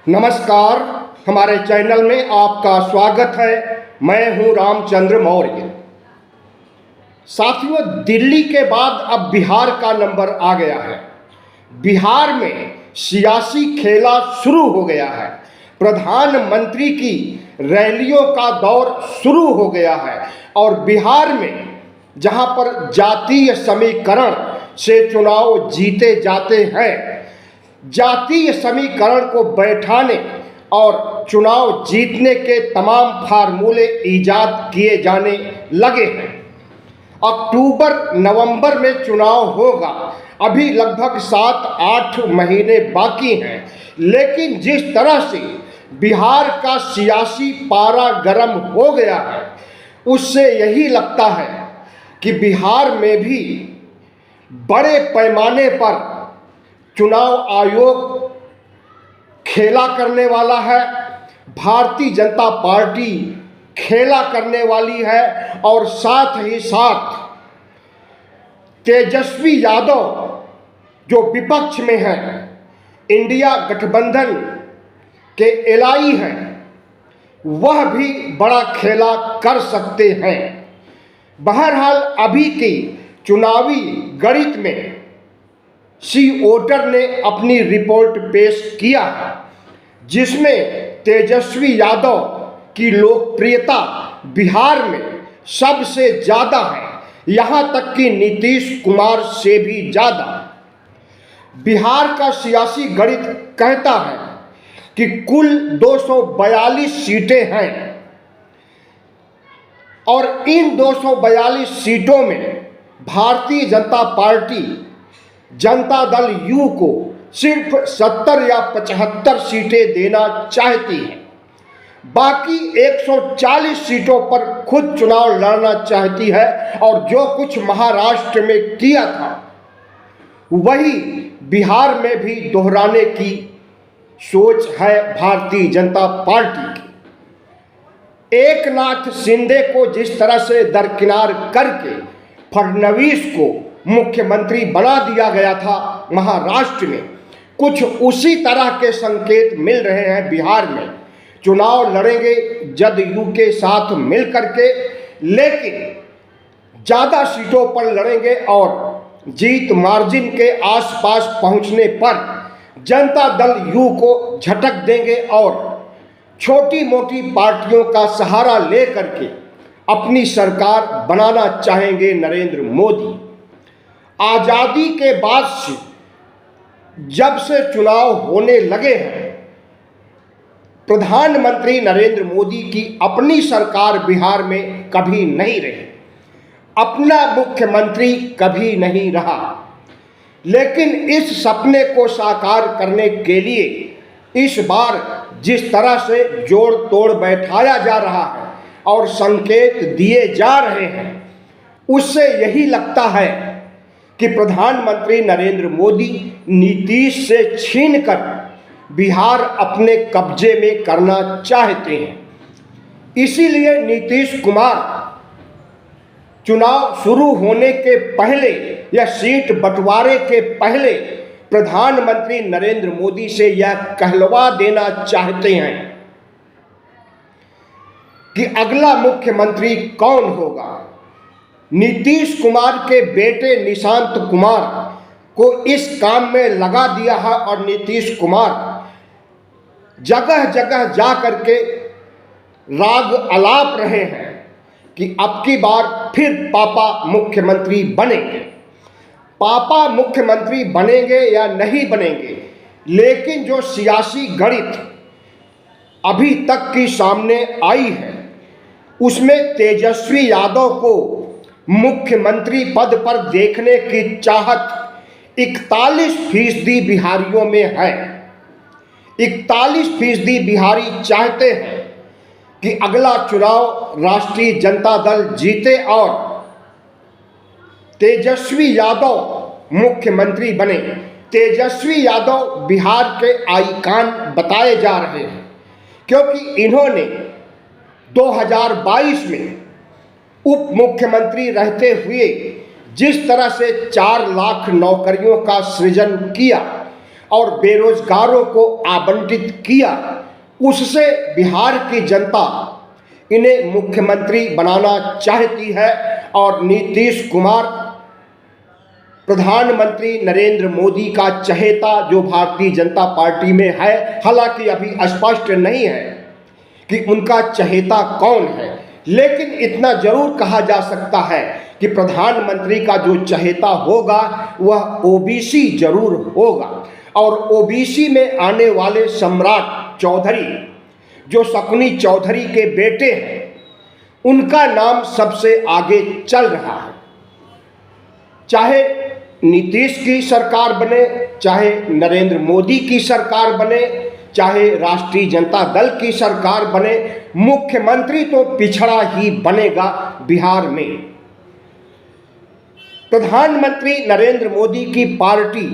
नमस्कार, हमारे चैनल में आपका स्वागत है। मैं हूं रामचंद्र मौर्य। साथियों, दिल्ली के बाद अब बिहार का नंबर आ गया है। बिहार में सियासी खेला शुरू हो गया है। प्रधानमंत्री की रैलियों का दौर शुरू हो गया है और बिहार में जहां पर जातीय समीकरण से चुनाव जीते जाते हैं, जातीय समीकरण को बैठाने और चुनाव जीतने के तमाम फार्मूले ईजाद किए जाने लगे हैं। अक्टूबर नवंबर में चुनाव होगा। अभी लगभग 7-8 महीने बाकी हैं, लेकिन जिस तरह से बिहार का सियासी पारा गर्म हो गया है, उससे यही लगता है कि बिहार में भी बड़े पैमाने पर चुनाव आयोग खेला करने वाला है। भारतीय जनता पार्टी खेला करने वाली है और साथ ही साथ तेजस्वी यादव जो विपक्ष में है, इंडिया गठबंधन के एलाई हैं, वह भी बड़ा खेला कर सकते हैं। बहरहाल अभी की चुनावी गणित में सी वोटर ने अपनी रिपोर्ट पेश किया है, जिसमें तेजस्वी यादव की लोकप्रियता बिहार में सबसे ज़्यादा है, यहाँ तक कि नीतीश कुमार से भी ज़्यादा। बिहार का सियासी गणित कहता है कि कुल 242 सीटें हैं और इन 242 सीटों में भारतीय जनता पार्टी जनता दल यू को सिर्फ 70 या 75 सीटें देना चाहती है। बाकी 140 सीटों पर खुद चुनाव लड़ना चाहती है और जो कुछ महाराष्ट्र में किया था वही बिहार में भी दोहराने की सोच है भारतीय जनता पार्टी की। एकनाथ शिंदे को जिस तरह से दरकिनार करके फडणवीस को मुख्यमंत्री बना दिया गया था महाराष्ट्र में, कुछ उसी तरह के संकेत मिल रहे हैं बिहार में। चुनाव लड़ेंगे जदयू के साथ मिल करके, लेकिन ज़्यादा सीटों पर लड़ेंगे और जीत मार्जिन के आसपास पहुंचने पर जनता दल यू को झटक देंगे और छोटी मोटी पार्टियों का सहारा ले करके अपनी सरकार बनाना चाहेंगे नरेंद्र मोदी। आज़ादी के बाद से जब से चुनाव होने लगे हैं, प्रधानमंत्री नरेंद्र मोदी की अपनी सरकार बिहार में कभी नहीं रही, अपना मुख्यमंत्री कभी नहीं रहा। लेकिन इस सपने को साकार करने के लिए इस बार जिस तरह से जोड़ तोड़ बैठाया जा रहा है और संकेत दिए जा रहे हैं, उससे यही लगता है कि प्रधानमंत्री नरेंद्र मोदी नीतीश से छीनकर बिहार अपने कब्जे में करना चाहते हैं। इसीलिए नीतीश कुमार चुनाव शुरू होने के पहले या सीट बंटवारे के पहले प्रधानमंत्री नरेंद्र मोदी से यह कहलवा देना चाहते हैं कि अगला मुख्यमंत्री कौन होगा। नीतीश कुमार के बेटे निशांत कुमार को इस काम में लगा दिया है और नीतीश कुमार जगह जगह जा करके राग अलाप रहे हैं कि अब की बार फिर पापा मुख्यमंत्री बनेंगे। पापा मुख्यमंत्री बनेंगे या नहीं बनेंगे, लेकिन जो सियासी गणित अभी तक की सामने आई है, उसमें तेजस्वी यादव को मुख्यमंत्री पद पर देखने की चाहत 41% बिहारियों में है। 41% बिहारी चाहते हैं कि अगला चुनाव राष्ट्रीय जनता दल जीते और तेजस्वी यादव मुख्यमंत्री बने। तेजस्वी यादव बिहार के आइकॉन बताए जा रहे हैं, क्योंकि इन्होंने 2022 में उप मुख्यमंत्री रहते हुए जिस तरह से 4 लाख नौकरियों का सृजन किया और बेरोजगारों को आवंटित किया, उससे बिहार की जनता इन्हें मुख्यमंत्री बनाना चाहती है। और नीतीश कुमार प्रधानमंत्री नरेंद्र मोदी का चहेता जो भारतीय जनता पार्टी में है, हालांकि अभी स्पष्ट नहीं है कि उनका चहेता कौन है, लेकिन इतना जरूर कहा जा सकता है कि प्रधानमंत्री का जो चहेता होगा वह ओबीसी जरूर होगा। और ओबीसी में आने वाले सम्राट चौधरी जो शकुनी चौधरी के बेटे हैं, उनका नाम सबसे आगे चल रहा है। चाहे नीतीश की सरकार बने, चाहे नरेंद्र मोदी की सरकार बने, चाहे राष्ट्रीय जनता दल की सरकार बने, मुख्यमंत्री तो पिछड़ा ही बनेगा बिहार में। प्रधानमंत्री नरेंद्र मोदी की पार्टी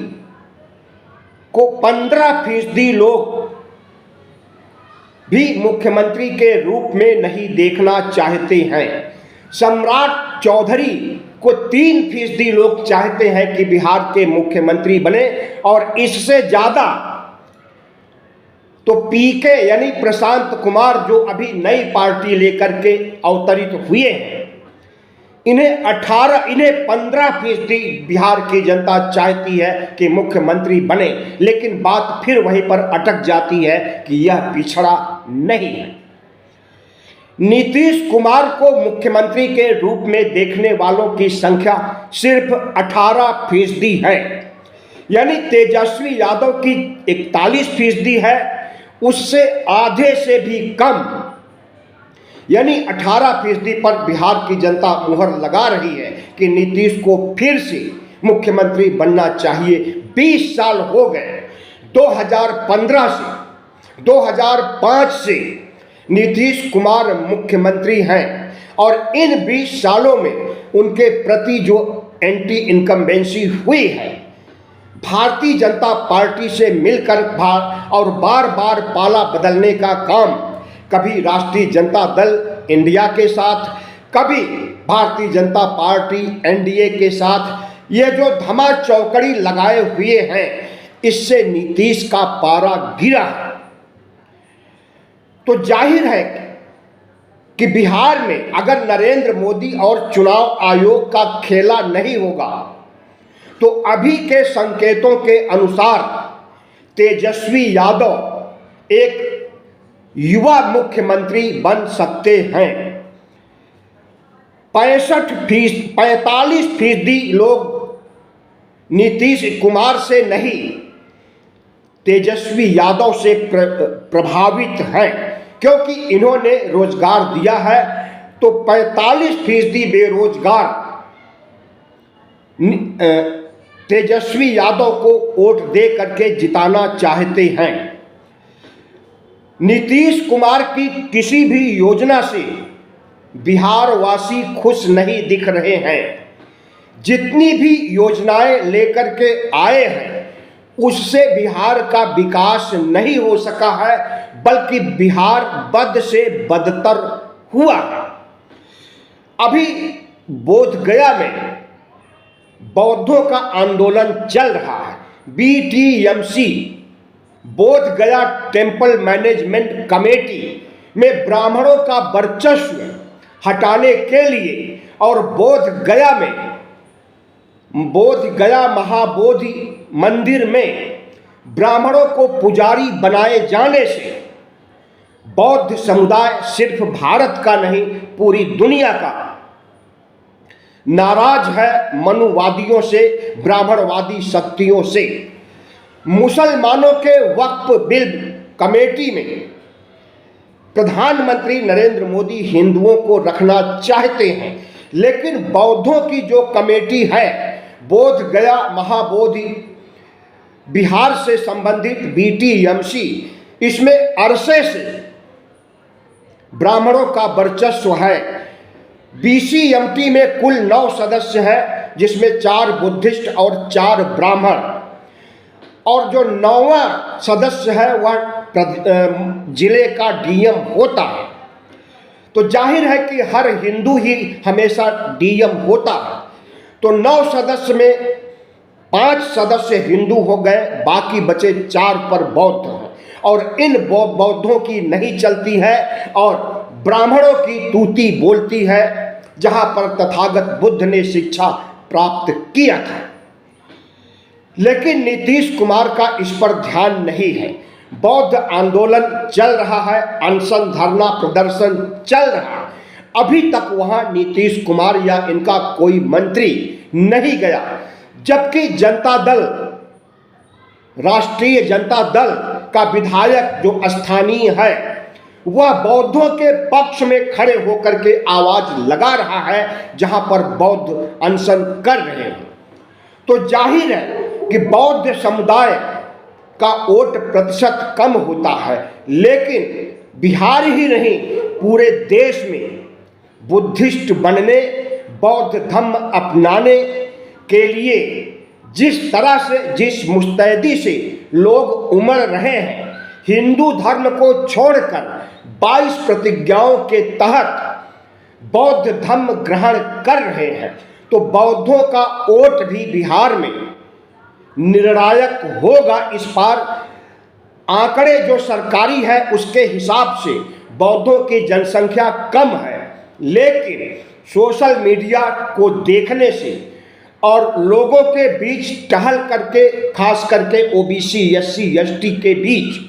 को 15% लोग भी मुख्यमंत्री के रूप में नहीं देखना चाहते हैं। सम्राट चौधरी को 3% लोग चाहते हैं कि बिहार के मुख्यमंत्री बने, और इससे ज्यादा तो पीके यानी प्रशांत कुमार जो अभी नई पार्टी लेकर के अवतरित हुए हैं, इन्हें 15% बिहार की जनता चाहती है कि मुख्यमंत्री बने। लेकिन बात फिर वहीं पर अटक जाती है कि यह पिछड़ा नहीं है। नीतीश कुमार को मुख्यमंत्री के रूप में देखने वालों की संख्या सिर्फ 18% है, यानी तेजस्वी यादव की 41% है, उससे आधे से भी कम यानी 18% पर बिहार की जनता मुहर लगा रही है कि नीतीश को फिर से मुख्यमंत्री बनना चाहिए। 20 साल हो गए, 2015 से 2005 से नीतीश कुमार मुख्यमंत्री हैं, और इन 20 सालों में उनके प्रति जो एंटी इनकम्बेंसी हुई है, भारतीय जनता पार्टी से मिलकर और बार बार पाला बदलने का काम, कभी राष्ट्रीय जनता दल इंडिया के साथ, कभी भारतीय जनता पार्टी एनडीए के साथ, ये जो धमा चौकड़ी लगाए हुए हैं, इससे नीतीश का पारा गिरा है। तो जाहिर है कि बिहार में अगर नरेंद्र मोदी और चुनाव आयोग का खेला नहीं होगा तो अभी के संकेतों के अनुसार तेजस्वी यादव एक युवा मुख्यमंत्री बन सकते हैं। 45% लोग नीतीश कुमार से नहीं, तेजस्वी यादव से प्रभावित हैं, क्योंकि इन्होंने रोजगार दिया है। तो 45% बेरोजगार तेजस्वी यादव को वोट दे करके जिताना चाहते हैं। नीतीश कुमार की किसी भी योजना से बिहार वासी खुश नहीं दिख रहे हैं। जितनी भी योजनाएं लेकर के आए हैं उससे बिहार का विकास नहीं हो सका है, बल्कि बिहार बद से बदतर हुआ है। अभी बोधगया में बौद्धों का आंदोलन चल रहा है। BTMC Bodhgaya temple management committee में ब्राह्मणों का वर्चस्व हटाने के लिए और बोधगया महाबोधि मंदिर में ब्राह्मणों को पुजारी बनाए जाने से बौद्ध समुदाय सिर्फ भारत का नहीं पूरी दुनिया का नाराज है। मनुवादियों से, ब्राह्मणवादी शक्तियों से। मुसलमानों के वक्फ बिल कमेटी में प्रधानमंत्री नरेंद्र मोदी हिंदुओं को रखना चाहते हैं, लेकिन बौद्धों की जो कमेटी है बोधगया महाबोधि बिहार से संबंधित बीटीएमसी, इसमें अरसे से ब्राह्मणों का वर्चस्व है। बीसीएमटी में कुल 9 सदस्य हैं, जिसमें 4 बुद्धिस्ट और 4 ब्राह्मण, और जो 9वां सदस्य है वह जिले का डीएम होता है। तो जाहिर है कि हर हिंदू ही हमेशा डीएम होता है। तो 9 सदस्य में 5 सदस्य हिंदू हो गए, बाकी बचे 4 पर बौद्ध हैं और इन बौद्धों की नहीं चलती है और ब्राह्मणों की तूती बोलती है, जहां पर तथागत बुद्ध ने शिक्षा प्राप्त किया था। लेकिन नीतीश कुमार का इस पर ध्यान नहीं है। बौद्ध आंदोलन चल रहा है, अनशन, धरना, प्रदर्शन चल रहा है। अभी तक वहां नीतीश कुमार या इनका कोई मंत्री नहीं गया, जबकि जनता दल, राष्ट्रीय जनता दल का विधायक जो स्थानीय है वह बौद्धों के पक्ष में खड़े होकर के आवाज लगा रहा है, जहां पर बौद्ध अनशन कर रहे हैं। तो जाहिर है कि बौद्ध समुदाय का वोट प्रतिशत कम होता है, लेकिन बिहार ही नहीं पूरे देश में बुद्धिस्ट बनने, बौद्ध धर्म अपनाने के लिए जिस तरह से, जिस मुस्तैदी से लोग उमड़ रहे हैं, हिंदू धर्म को छोड़कर 22 प्रतिज्ञाओं के तहत बौद्ध धर्म ग्रहण कर रहे हैं, तो बौद्धों का वोट भी बिहार में निर्णायक होगा। इस बार आंकड़े जो सरकारी है उसके हिसाब से बौद्धों की जनसंख्या कम है, लेकिन सोशल मीडिया को देखने से और लोगों के बीच टहल करके, खास करके ओबीसी, एससी, एसटी के बीच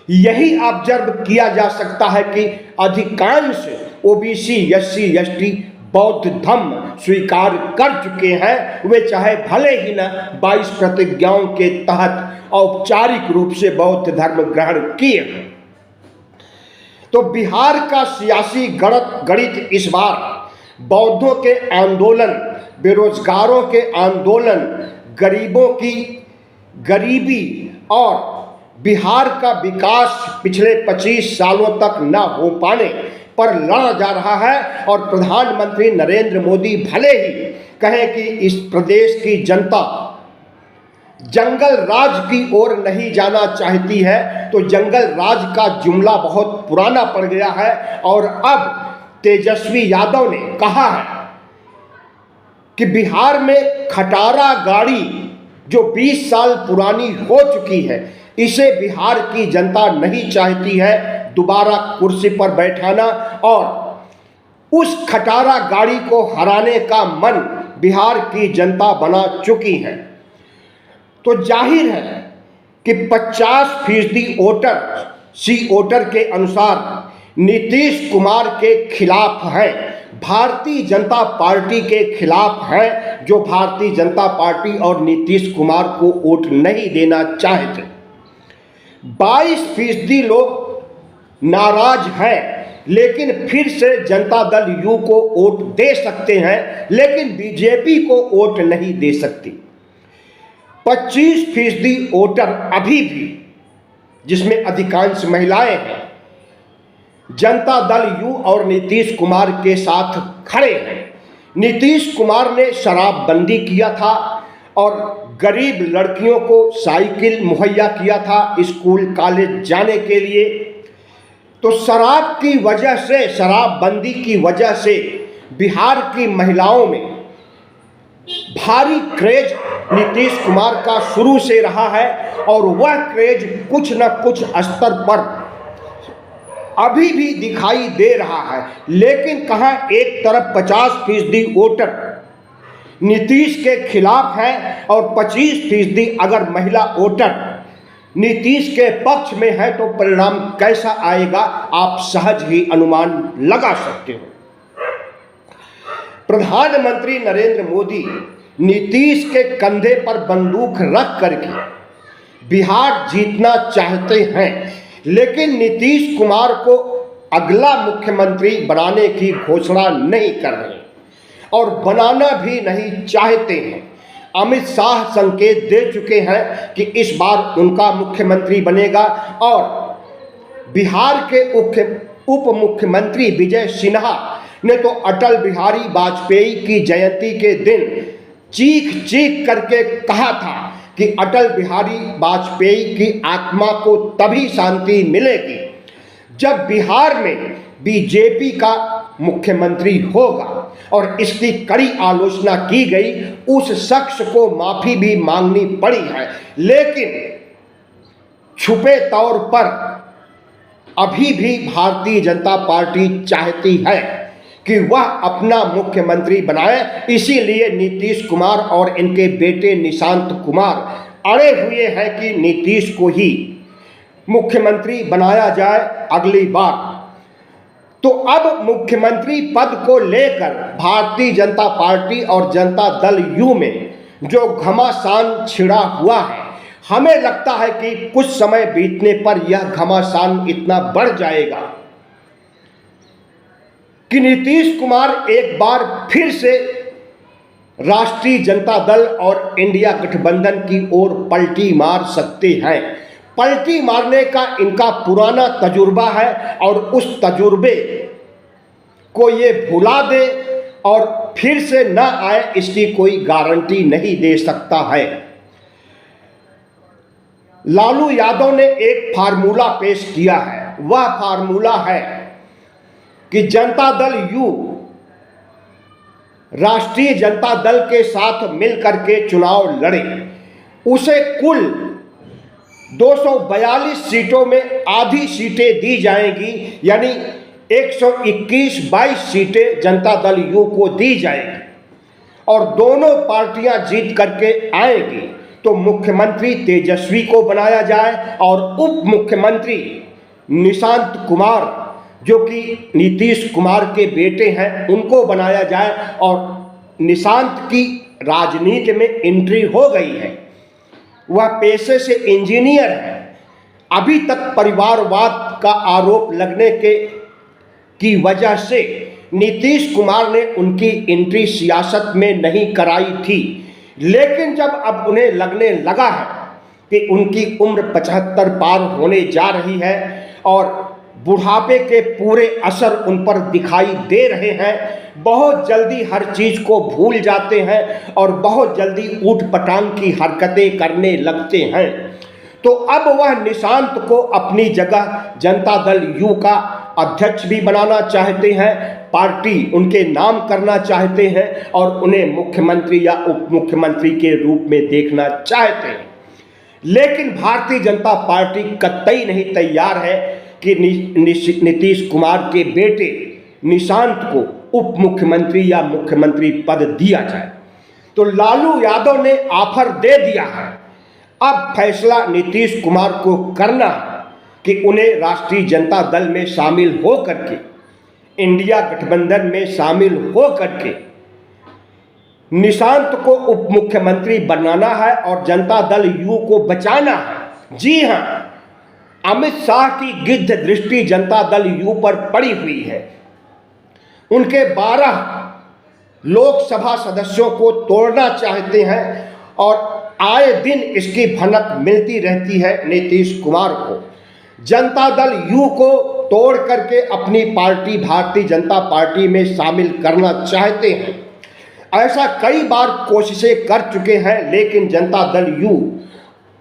यही ऑब्जर्व किया जा सकता है कि अधिकांश ओबीसी, एससी, एसटी बौद्ध धर्म स्वीकार कर चुके हैं। वे चाहे भले ही न 22 प्रतिज्ञाओं के तहत औपचारिक रूप से बौद्ध धर्म ग्रहण किए। तो बिहार का सियासी गणित इस बार बौद्धों के आंदोलन, बेरोजगारों के आंदोलन, गरीबों की गरीबी और बिहार का विकास पिछले 25 सालों तक न हो पाने पर लड़ा जा रहा है। और प्रधानमंत्री नरेंद्र मोदी भले ही कहें कि इस प्रदेश की जनता जंगल राज की ओर नहीं जाना चाहती है, तो जंगल राज का जुमला बहुत पुराना पड़ गया है। और अब तेजस्वी यादव ने कहा है कि बिहार में खटारा गाड़ी जो 20 साल पुरानी हो चुकी है, इसे बिहार की जनता नहीं चाहती है दोबारा कुर्सी पर बैठाना, और उस खटारा गाड़ी को हराने का मन बिहार की जनता बना चुकी है। तो जाहिर है कि 50% वोटर वोटर के अनुसार नीतीश कुमार के खिलाफ है, भारतीय जनता पार्टी के खिलाफ है, जो भारतीय जनता पार्टी और नीतीश कुमार को वोट नहीं देना चाहते। 22% लोग नाराज हैं, लेकिन फिर से जनता दल यू को वोट दे सकते हैं, लेकिन बीजेपी को वोट नहीं दे सकती। 25% वोटर अभी भी, जिसमें अधिकांश महिलाएं हैं, जनता दल यू और नीतीश कुमार के साथ खड़े हैं। नीतीश कुमार ने शराबबंदी किया था और गरीब लड़कियों को साइकिल मुहैया किया था स्कूल कॉलेज जाने के लिए। तो शराब की वजह से, शराबबंदी की वजह से बिहार की महिलाओं में भारी क्रेज नीतीश कुमार का शुरू से रहा है, और वह क्रेज कुछ न कुछ स्तर पर अभी भी दिखाई दे रहा है। लेकिन कहाँ एक तरफ 50% वोटर नीतीश के खिलाफ है और 25% अगर महिला वोटर नीतीश के पक्ष में है, तो परिणाम कैसा आएगा आप सहज ही अनुमान लगा सकते हो। प्रधानमंत्री नरेंद्र मोदी नीतीश के कंधे पर बंदूक रख करके बिहार जीतना चाहते हैं, लेकिन नीतीश कुमार को अगला मुख्यमंत्री बनाने की घोषणा नहीं कर रहे और बनाना भी नहीं चाहते हैं। अमित शाह संकेत दे चुके हैं कि इस बार उनका मुख्यमंत्री बनेगा, और बिहार के उप मुख्यमंत्री विजय सिन्हा ने तो अटल बिहारी वाजपेयी की जयंती के दिन चीख चीख करके कहा था कि अटल बिहारी वाजपेयी की आत्मा को तभी शांति मिलेगी जब बिहार में बीजेपी का मुख्यमंत्री होगा और इसकी कड़ी आलोचना की गई। उस शख्स को माफी भी मांगनी पड़ी है, लेकिन छुपे तौर पर अभी भी भारतीय जनता पार्टी चाहती है कि वह अपना मुख्यमंत्री बनाए। इसीलिए नीतीश कुमार और इनके बेटे निशांत कुमार अड़े हुए हैं कि नीतीश को ही मुख्यमंत्री बनाया जाए अगली बार। तो अब मुख्यमंत्री पद को लेकर भारतीय जनता पार्टी और जनता दल यू में जो घमासान छिड़ा हुआ है, हमें लगता है कि कुछ समय बीतने पर यह घमासान इतना बढ़ जाएगा कि नीतीश कुमार एक बार फिर से राष्ट्रीय जनता दल और इंडिया गठबंधन की ओर पलटी मार सकते हैं। पलटी मारने का इनका पुराना तजुर्बा है और उस तजुर्बे को ये भुला दे और फिर से न आए, इसकी कोई गारंटी नहीं दे सकता है। लालू यादव ने एक फार्मूला पेश किया है। वह फार्मूला है कि जनता दल यू राष्ट्रीय जनता दल के साथ मिलकर के चुनाव लड़े। उसे कुल 242 सीटों में आधी सीटें दी जाएंगी, यानी 121-22 सीटें जनता दल यू को दी जाएगी और दोनों पार्टियां जीत करके आएंगी तो मुख्यमंत्री तेजस्वी को बनाया जाए और उप मुख्यमंत्री निशांत कुमार, जो कि नीतीश कुमार के बेटे हैं, उनको बनाया जाए। और निशांत की राजनीति में एंट्री हो गई है। वह पेशे से इंजीनियर है। अभी तक परिवारवाद का आरोप लगने की वजह से नीतीश कुमार ने उनकी एंट्री सियासत में नहीं कराई थी, लेकिन जब अब उन्हें लगने लगा है कि उनकी उम्र 75 पार होने जा रही है और बुढ़ापे के पूरे असर उन पर दिखाई दे रहे हैं, बहुत जल्दी हर चीज़ को भूल जाते हैं और बहुत जल्दी ऊट पटांग की हरकतें करने लगते हैं, तो अब वह निशांत को अपनी जगह जनता दल यू का अध्यक्ष भी बनाना चाहते हैं। पार्टी उनके नाम करना चाहते हैं और उन्हें मुख्यमंत्री या उप मुख्यमंत्री के रूप में देखना चाहते हैं। लेकिन भारतीय जनता पार्टी कतई नहीं तैयार है कि नीतीश कुमार के बेटे निशांत को उप मुख्यमंत्री या मुख्यमंत्री पद दिया जाए। तो लालू यादव ने ऑफर दे दिया है। अब फैसला नीतीश कुमार को करना है कि उन्हें राष्ट्रीय जनता दल में शामिल हो करके, इंडिया गठबंधन में शामिल हो करके निशांत को उप मुख्यमंत्री बनाना है और जनता दल यू को बचाना है। जी हां, अमित शाह की गिद्ध दृष्टि जनता दल यू पर पड़ी हुई है। उनके 12 लोकसभा सदस्यों को तोड़ना चाहते हैं और आए दिन इसकी भनक मिलती रहती है नीतीश कुमार को। जनता दल यू को तोड़ करके अपनी पार्टी भारतीय जनता पार्टी में शामिल करना चाहते हैं। ऐसा कई बार कोशिशें कर चुके हैं, लेकिन जनता दल यू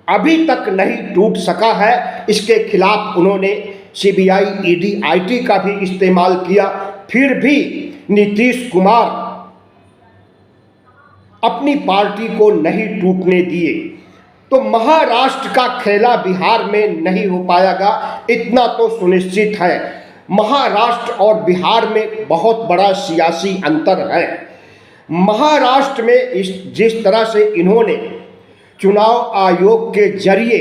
अभी तक नहीं टूट सका है। इसके खिलाफ उन्होंने सीबीआई, ईडी, आईटी का भी इस्तेमाल किया, फिर भी नीतीश कुमार अपनी पार्टी को नहीं टूटने दिए। तो महाराष्ट्र का खेला बिहार में नहीं हो पाएगा, इतना तो सुनिश्चित है। महाराष्ट्र और बिहार में बहुत बड़ा सियासी अंतर है। महाराष्ट्र में जिस तरह से इन्होंने चुनाव आयोग के जरिए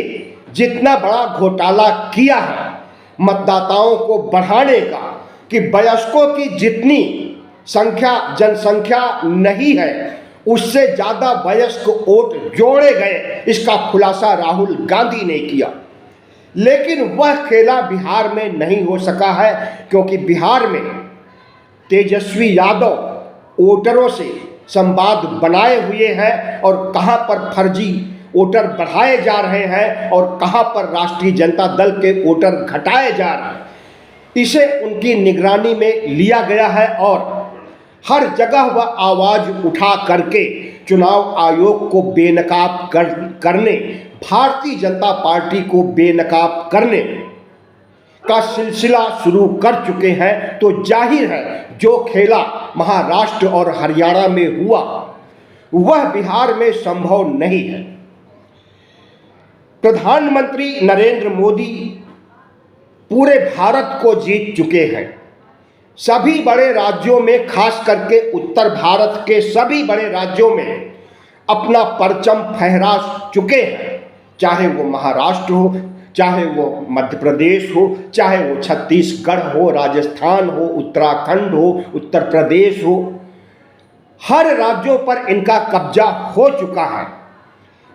जितना बड़ा घोटाला किया है मतदाताओं को बढ़ाने का, कि वयस्कों की जितनी जनसंख्या नहीं है उससे ज़्यादा वयस्क वोट जोड़े गए, इसका खुलासा राहुल गांधी ने किया। लेकिन वह खेला बिहार में नहीं हो सका है, क्योंकि बिहार में तेजस्वी यादव वोटरों से संवाद बनाए हुए हैं और कहां पर फर्जी वोटर बढ़ाए जा रहे हैं और कहां पर राष्ट्रीय जनता दल के वोटर घटाए जा रहे हैं, इसे उनकी निगरानी में लिया गया है और हर जगह वह आवाज़ उठा करके चुनाव आयोग को बेनकाब करने, भारतीय जनता पार्टी को बेनकाब करने का सिलसिला शुरू कर चुके हैं, तो जाहिर है जो खेला महाराष्ट्र और हरियाणा में हुआ वह बिहार में संभव नहीं है। प्रधानमंत्री नरेंद्र मोदी पूरे भारत को जीत चुके हैं। सभी बड़े राज्यों में, खास करके उत्तर भारत के सभी बड़े राज्यों में अपना परचम फहरा चुके हैं, चाहे वो महाराष्ट्र हो, चाहे वो मध्य प्रदेश हो, चाहे वो छत्तीसगढ़ हो, राजस्थान हो, उत्तराखंड हो, उत्तर प्रदेश हो, हर राज्यों पर इनका कब्जा हो चुका है।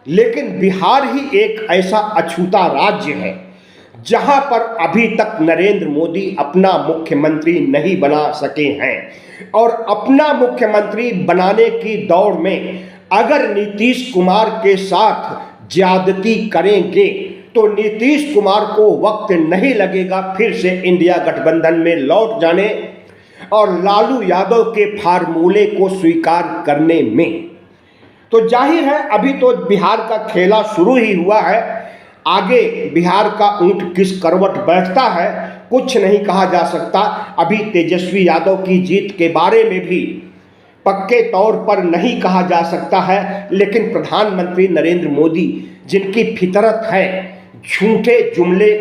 लेकिन बिहार ही एक ऐसा अछूता राज्य है जहां पर अभी तक नरेंद्र मोदी अपना मुख्यमंत्री नहीं बना सके हैं। और अपना मुख्यमंत्री बनाने की दौड़ में अगर नीतीश कुमार के साथ ज्यादती करेंगे तो नीतीश कुमार को वक्त नहीं लगेगा फिर से इंडिया गठबंधन में लौट जाने और लालू यादव के फार्मूले को स्वीकार करने में। तो जाहिर है अभी तो बिहार का खेला शुरू ही हुआ है। आगे बिहार का ऊंट किस करवट बैठता है कुछ नहीं कहा जा सकता। अभी तेजस्वी यादव की जीत के बारे में भी पक्के तौर पर नहीं कहा जा सकता है, लेकिन प्रधानमंत्री नरेंद्र मोदी जिनकी फितरत है झूठे जुमले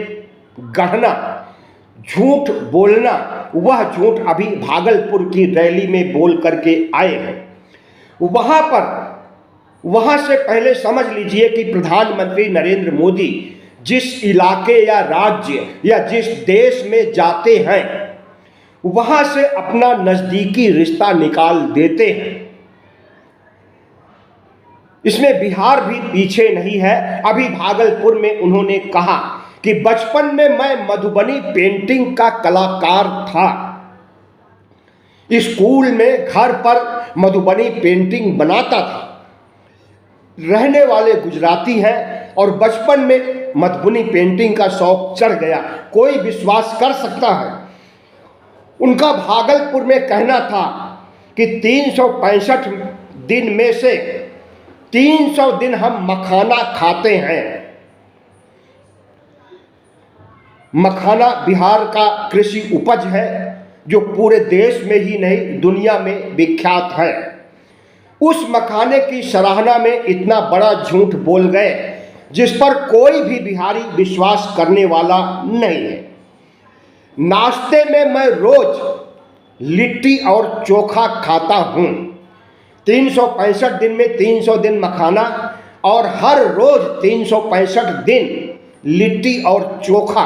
गढ़ना, झूठ बोलना, वह झूठ अभी भागलपुर की रैली में बोल करके आए हैं। वहां से पहले समझ लीजिए कि प्रधानमंत्री नरेंद्र मोदी जिस इलाके या राज्य या जिस देश में जाते हैं वहां से अपना नजदीकी रिश्ता निकाल देते हैं। इसमें बिहार भी पीछे नहीं है। अभी भागलपुर में उन्होंने कहा कि बचपन में मैं मधुबनी पेंटिंग का कलाकार था। स्कूल में, घर पर मधुबनी पेंटिंग बनाता था। रहने वाले गुजराती हैं और बचपन में मधुबनी पेंटिंग का शौक चढ़ गया। कोई विश्वास कर सकता है? उनका भागलपुर में कहना था कि 365 दिन में से 300 दिन हम मखाना खाते हैं। मखाना बिहार का कृषि उपज है जो पूरे देश में ही नहीं दुनिया में विख्यात है। उस मखाने की सराहना में इतना बड़ा झूठ बोल गए जिस पर कोई भी बिहारी विश्वास करने वाला नहीं है। नाश्ते में मैं रोज लिट्टी और चोखा खाता हूँ। 365 दिन में 300 दिन मखाना और हर रोज 365 दिन लिट्टी और चोखा।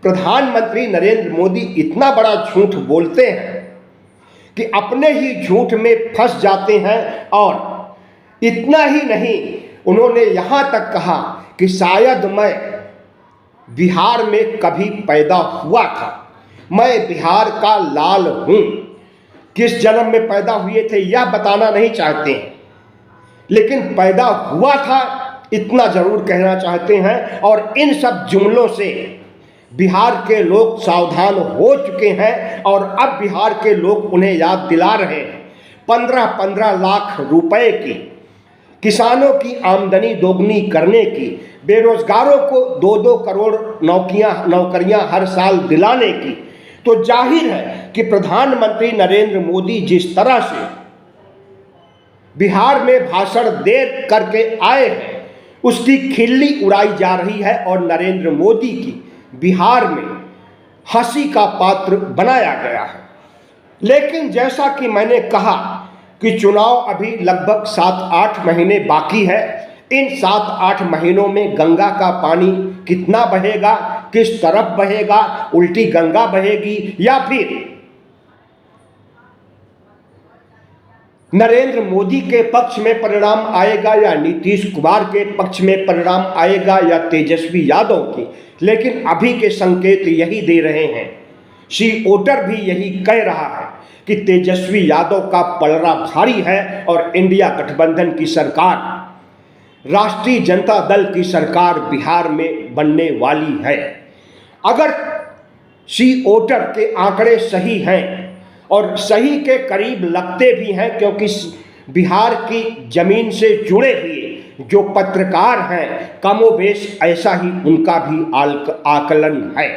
प्रधानमंत्री नरेंद्र मोदी इतना बड़ा झूठ बोलते हैं कि अपने ही झूठ में फंस जाते हैं। और इतना ही नहीं, उन्होंने यहाँ तक कहा कि शायद मैं बिहार में कभी पैदा हुआ था, मैं बिहार का लाल हूँ। किस जन्म में पैदा हुए थे यह बताना नहीं चाहते हैं, लेकिन पैदा हुआ था इतना जरूर कहना चाहते हैं। और इन सब जुमलों से बिहार के लोग सावधान हो चुके हैं और अब बिहार के लोग उन्हें याद दिला रहे हैं। 15-15 लाख रुपए की, किसानों की आमदनी दोगुनी करने की, बेरोजगारों को 2-2 करोड़ नौकरियां हर साल दिलाने की। तो जाहिर है कि प्रधानमंत्री नरेंद्र मोदी जिस तरह से बिहार में भाषण दे करके आए हैं उसकी खिल्ली उड़ाई जा रही है और नरेंद्र मोदी की बिहार में हंसी का पात्र बनाया गया है। लेकिन जैसा कि मैंने कहा कि चुनाव अभी लगभग 7-8 महीने बाकी है। इन 7-8 महीनों में गंगा का पानी कितना बहेगा, किस तरफ बहेगा, उल्टी गंगा बहेगी या फिर नरेंद्र मोदी के पक्ष में परिणाम आएगा या नीतीश कुमार के पक्ष में परिणाम आएगा या तेजस्वी यादव की। लेकिन अभी के संकेत यही दे रहे हैं, सी वोटर भी यही कह रहा है कि तेजस्वी यादव का पलड़ा भारी है और इंडिया गठबंधन की सरकार, राष्ट्रीय जनता दल की सरकार बिहार में बनने वाली है। अगर सी वोटर के आंकड़े सही हैं और सही के करीब लगते भी हैं, क्योंकि बिहार की जमीन से जुड़े हुए जो पत्रकार हैं कमोबेश ऐसा ही उनका भी आकलन है।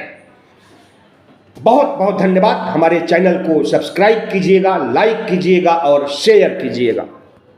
बहुत बहुत धन्यवाद। हमारे चैनल को सब्सक्राइब कीजिएगा, लाइक कीजिएगा और शेयर कीजिएगा।